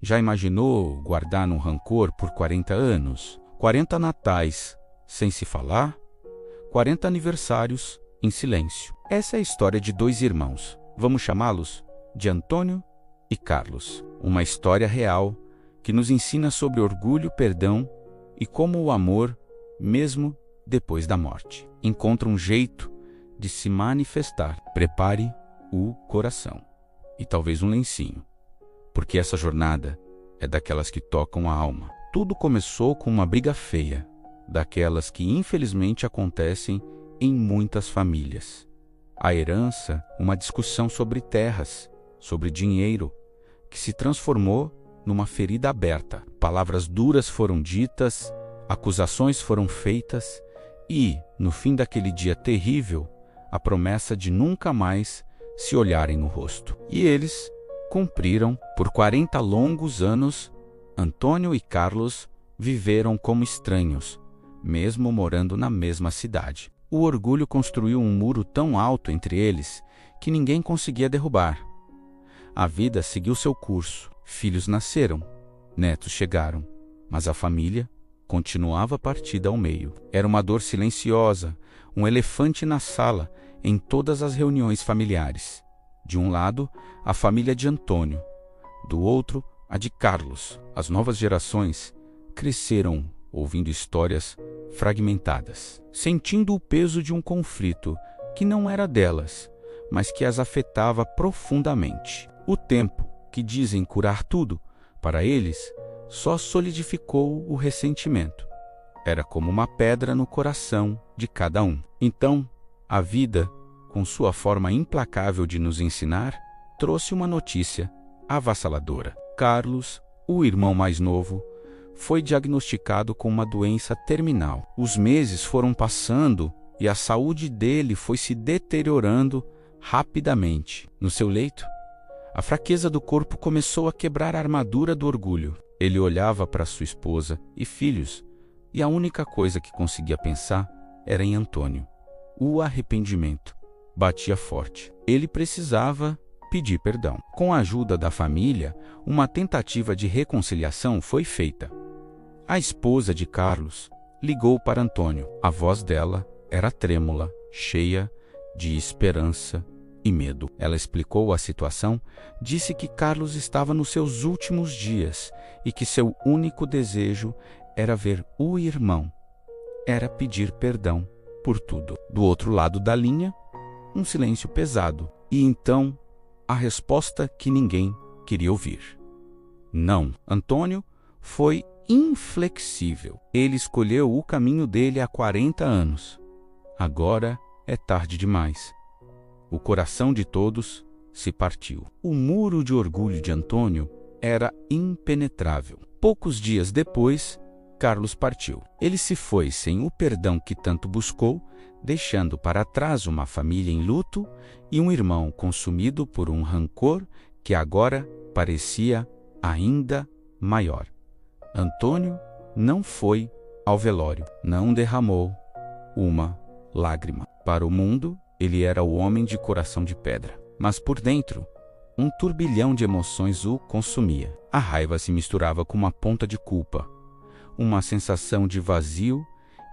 Já imaginou guardar num rancor por 40 anos? 40 natais sem se falar? 40 aniversários em silêncio. Essa é a história de dois irmãos. Vamos chamá-los de Antônio e Carlos. Uma história real que nos ensina sobre orgulho, perdão e como o amor, mesmo depois da morte, encontra um jeito de se manifestar. Prepare o coração e talvez um lencinho, porque essa jornada é daquelas que tocam a alma. Tudo começou com uma briga feia, daquelas que infelizmente acontecem em muitas famílias. A herança, uma discussão sobre terras, sobre dinheiro, que se transformou numa ferida aberta. Palavras duras foram ditas, acusações foram feitas e, no fim daquele dia terrível, a promessa de nunca mais se olharem no rosto. E eles cumpriram. Por 40 longos anos, Antônio e Carlos viveram como estranhos, mesmo morando na mesma cidade. O orgulho construiu um muro tão alto entre eles que ninguém conseguia derrubar. A vida seguiu seu curso. Filhos nasceram, netos chegaram, mas a família continuava partida ao meio. Era uma dor silenciosa, um elefante na sala, em todas as reuniões familiares. De um lado, a família de Antônio, do outro, a de Carlos. As novas gerações cresceram ouvindo histórias fragmentadas, sentindo o peso de um conflito que não era delas, mas que as afetava profundamente. O tempo, que dizem curar tudo, para eles, só solidificou o ressentimento. Era como uma pedra no coração de cada um. Então, a vida, com sua forma implacável de nos ensinar, trouxe uma notícia avassaladora. Carlos, o irmão mais novo, foi diagnosticado com uma doença terminal. Os meses foram passando e a saúde dele foi se deteriorando rapidamente. No seu leito, a fraqueza do corpo começou a quebrar a armadura do orgulho. Ele olhava para sua esposa e filhos, e a única coisa que conseguia pensar era em Antônio. O arrependimento batia forte. Ele precisava pedir perdão. Com a ajuda da família, uma tentativa de reconciliação foi feita. A esposa de Carlos ligou para Antônio. A voz dela era trêmula, cheia de esperança e medo. Ela explicou a situação, disse que Carlos estava nos seus últimos dias e que seu único desejo era ver o irmão, era pedir perdão por tudo. Do outro lado da linha, um silêncio pesado. E então, a resposta que ninguém queria ouvir. Não. Antônio foi inflexível. Ele escolheu o caminho dele há 40 anos. Agora é tarde demais. O coração de todos se partiu. O muro de orgulho de Antônio era impenetrável. Poucos dias depois, Carlos partiu. Ele se foi sem o perdão que tanto buscou, deixando para trás uma família em luto e um irmão consumido por um rancor que agora parecia ainda maior. Antônio não foi ao velório, não derramou uma lágrima. Para o mundo, ele era o homem de coração de pedra, mas por dentro, um turbilhão de emoções o consumia. A raiva se misturava com uma ponta de culpa, uma sensação de vazio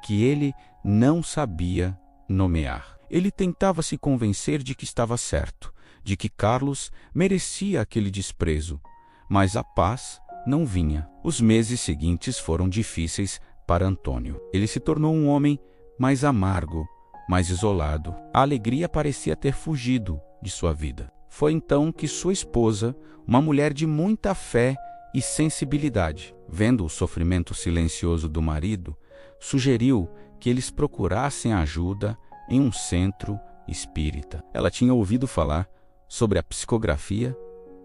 que ele não sabia nomear. Ele tentava se convencer de que estava certo, de que Carlos merecia aquele desprezo, mas a paz não vinha. Os meses seguintes foram difíceis para Antônio. Ele se tornou um homem mais amargo, mais isolado. A alegria parecia ter fugido de sua vida. Foi então que sua esposa, uma mulher de muita fé e sensibilidade, vendo o sofrimento silencioso do marido, sugeriu que eles procurassem ajuda em um centro espírita. Ela tinha ouvido falar sobre a psicografia,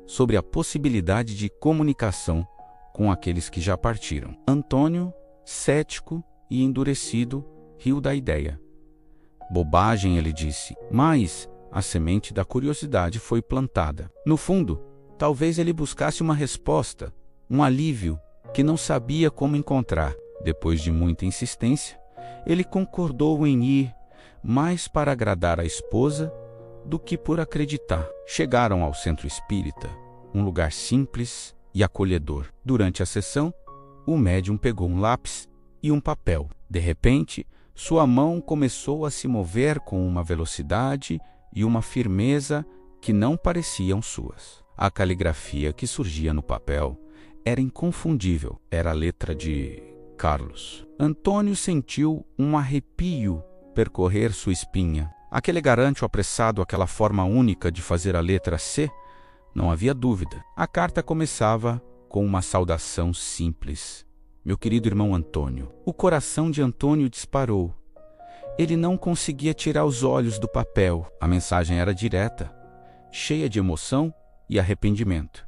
sobre a possibilidade de comunicação com aqueles que já partiram. Antônio, cético e endurecido, riu da ideia. Bobagem, ele disse, mas a semente da curiosidade foi plantada. No fundo, talvez ele buscasse uma resposta, um alívio que não sabia como encontrar. Depois de muita insistência, ele concordou em ir, mais para agradar a esposa do que por acreditar. Chegaram ao centro espírita, um lugar simples, e acolhedor. Durante a sessão, o médium pegou um lápis e um papel. De repente, sua mão começou a se mover com uma velocidade e uma firmeza que não pareciam suas. A caligrafia que surgia no papel era inconfundível. Era a letra de Carlos. Antônio sentiu um arrepio percorrer sua espinha. Aquele garante apressado, aquela forma única de fazer a letra C, não havia dúvida. A carta começava com uma saudação simples. Meu querido irmão Antônio. O coração de Antônio disparou. Ele não conseguia tirar os olhos do papel. A mensagem era direta, cheia de emoção e arrependimento.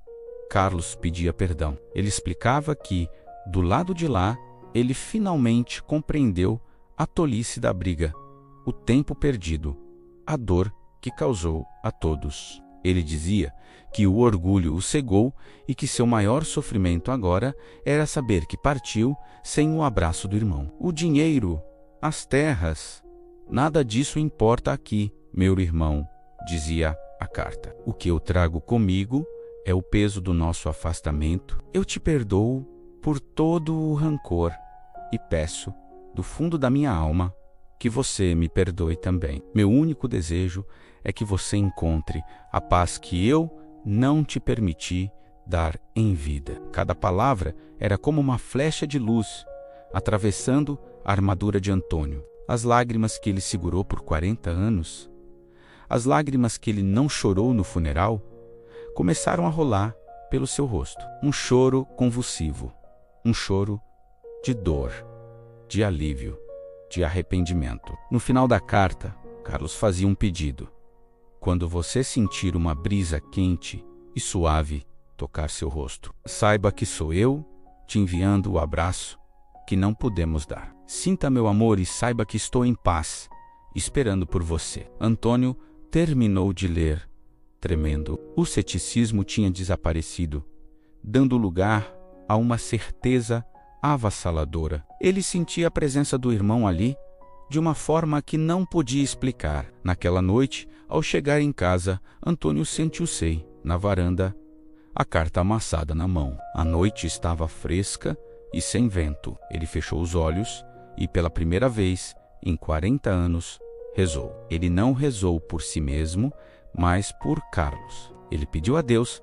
Carlos pedia perdão. Ele explicava que, do lado de lá, ele finalmente compreendeu a tolice da briga, o tempo perdido, a dor que causou a todos. Ele dizia que o orgulho o cegou e que seu maior sofrimento agora era saber que partiu sem o abraço do irmão. O dinheiro, as terras, nada disso importa aqui, meu irmão, dizia a carta. O que eu trago comigo é o peso do nosso afastamento. Eu te perdoo por todo o rancor e peço, do fundo da minha alma, que você me perdoe também. Meu único desejo é que você encontre a paz que eu não te permiti dar em vida. Cada palavra era como uma flecha de luz, atravessando a armadura de Antônio. As lágrimas que ele segurou por 40 anos, as lágrimas que ele não chorou no funeral, começaram a rolar pelo seu rosto. Um choro convulsivo, um choro de dor, de alívio, de arrependimento. No final da carta, Carlos fazia um pedido. Quando você sentir uma brisa quente e suave tocar seu rosto, saiba que sou eu te enviando o abraço que não podemos dar. Sinta meu amor e saiba que estou em paz, esperando por você. Antônio terminou de ler, tremendo. O ceticismo tinha desaparecido, dando lugar a uma certeza avassaladora. Ele sentia a presença do irmão ali de uma forma que não podia explicar. Naquela noite, ao chegar em casa, Antônio sentiu-se na varanda, a carta amassada na mão. A noite estava fresca e sem vento. Ele fechou os olhos e, pela primeira vez em 40 anos, rezou. Ele não rezou por si mesmo, mas por Carlos. Ele pediu a Deus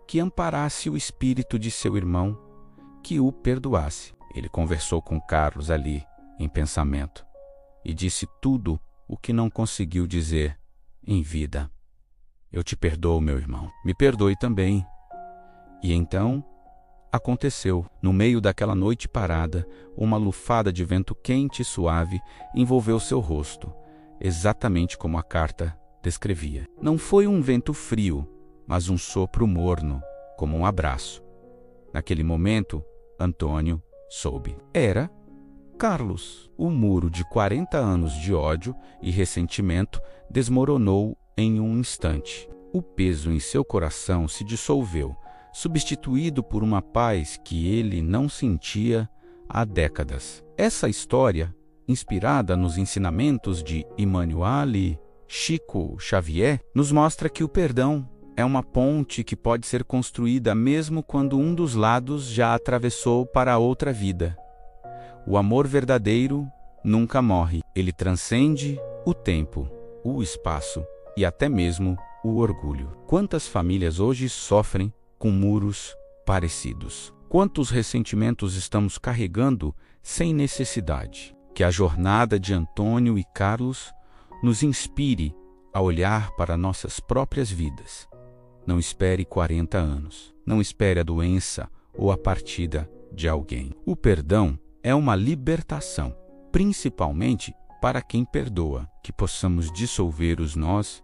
que amparasse o espírito de seu irmão, que o perdoasse. Ele conversou com Carlos ali, em pensamento, e disse tudo o que não conseguiu dizer em vida. Eu te perdoo, meu irmão. Me perdoe também. E então aconteceu. No meio daquela noite parada, uma lufada de vento quente e suave envolveu seu rosto, exatamente como a carta descrevia. Não foi um vento frio, mas um sopro morno, como um abraço. Naquele momento, Antônio soube. Era Carlos. O muro de 40 anos de ódio e ressentimento desmoronou em um instante. O peso em seu coração se dissolveu, substituído por uma paz que ele não sentia há décadas. Essa história, inspirada nos ensinamentos de Emmanuel e Chico Xavier, nos mostra que o perdão é uma ponte que pode ser construída mesmo quando um dos lados já atravessou para a outra vida. O amor verdadeiro nunca morre. Ele transcende o tempo, o espaço e até mesmo o orgulho. Quantas famílias hoje sofrem com muros parecidos? Quantos ressentimentos estamos carregando sem necessidade? Que a jornada de Antônio e Carlos nos inspire a olhar para nossas próprias vidas. Não espere 40 anos. Não espere a doença ou a partida de alguém. O perdão é uma libertação, principalmente para quem perdoa. Que possamos dissolver os nós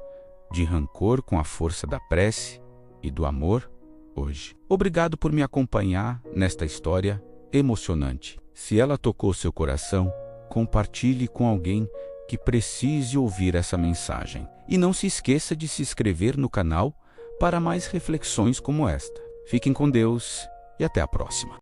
de rancor com a força da prece e do amor hoje. Obrigado por me acompanhar nesta história emocionante. Se ela tocou seu coração, compartilhe com alguém que precise ouvir essa mensagem. E não se esqueça de se inscrever no canal para mais reflexões como esta. Fiquem com Deus e até a próxima.